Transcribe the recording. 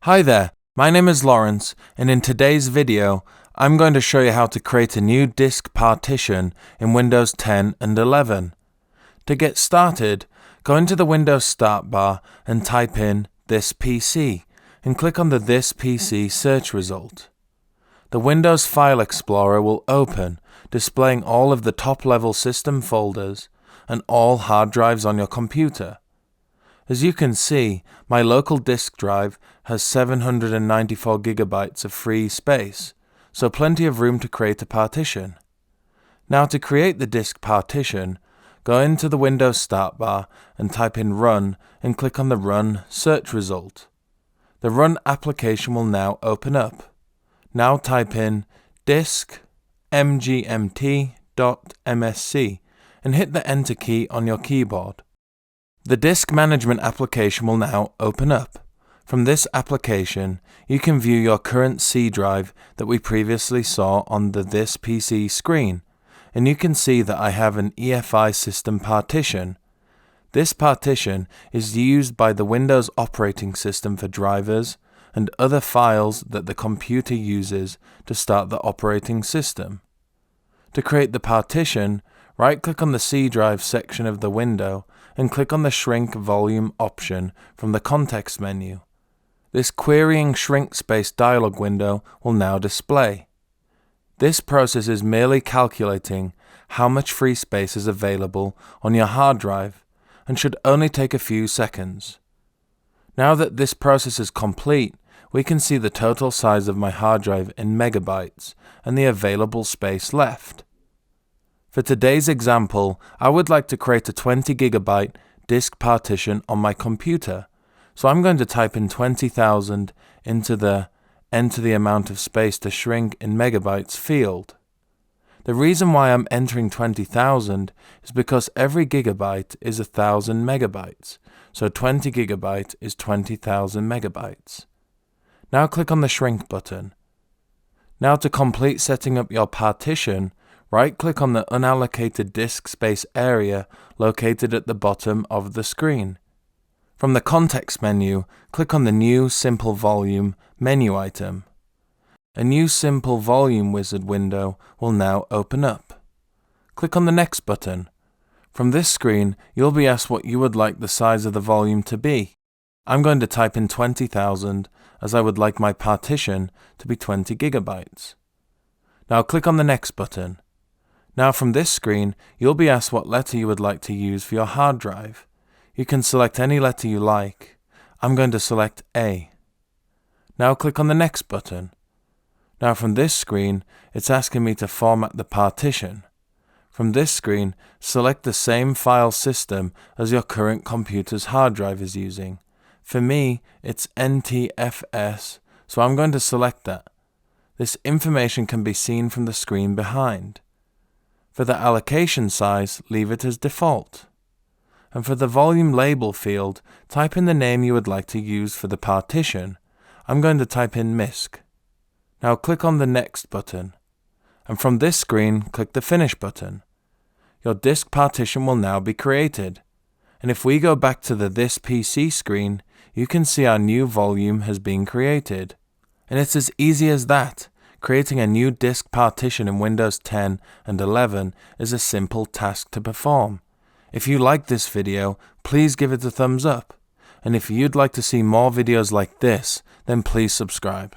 Hi there, my name is Lawrence, and in today's video, I'm going to show you how to create a new disk partition in Windows 10 and 11. To get started, go into the Windows Start bar and type in This PC, and click on the This PC search result. The Windows File Explorer will open, displaying all of the top-level system folders and all hard drives on your computer. As you can see, my local disk drive has 794 gigabytes of free space, so plenty of room to create a partition. Now to create the disk partition, go into the Windows Start bar and type in Run and click on the Run search result. The Run application will now open up. Now type in diskmgmt.msc and hit the Enter key on your keyboard. The disk management application will now open up. From this application, you can view your current C drive that we previously saw on the This PC screen, and you can see that I have an EFI system partition. This partition is used by the Windows operating system for drivers and other files that the computer uses to start the operating system. To create the partition, right-click on the C drive section of the window and click on the Shrink Volume option from the context menu. This Querying Shrink Space dialog window will now display. This process is merely calculating how much free space is available on your hard drive and should only take a few seconds. Now that this process is complete, we can see the total size of my hard drive in megabytes and the available space left. For today's example, I would like to create a 20 gigabyte disk partition on my computer, so I'm going to type in 20,000 into the Enter the amount of space to shrink in megabytes field. The reason why I'm entering 20,000 is because every gigabyte is 1,000 megabytes, so 20 gigabyte is 20,000 megabytes. Now click on the Shrink button. Now to complete setting up your partition, right-click on the unallocated disk space area located at the bottom of the screen. From the context menu, click on the New Simple Volume menu item. A new Simple Volume wizard window will now open up. Click on the Next button. From this screen, you'll be asked what you would like the size of the volume to be. I'm going to type in 20,000 as I would like my partition to be 20 gigabytes. Now click on the Next button. Now from this screen, you'll be asked what letter you would like to use for your hard drive. You can select any letter you like. I'm going to select A. Now click on the Next button. Now from this screen, it's asking me to format the partition. From this screen, select the same file system as your current computer's hard drive is using. For me, it's NTFS, so I'm going to select that. This information can be seen from the screen behind. For the allocation size, leave it as default. And for the volume label field, type in the name you would like to use for the partition. I'm going to type in MISC. Now click on the Next button. And from this screen, click the Finish button. Your disk partition will now be created. And if we go back to the This PC screen, you can see our new volume has been created. And it's as easy as that. Creating a new disk partition in Windows 10 and 11 is a simple task to perform. If you like this video, please give it a thumbs up. And if you'd like to see more videos like this, then please subscribe.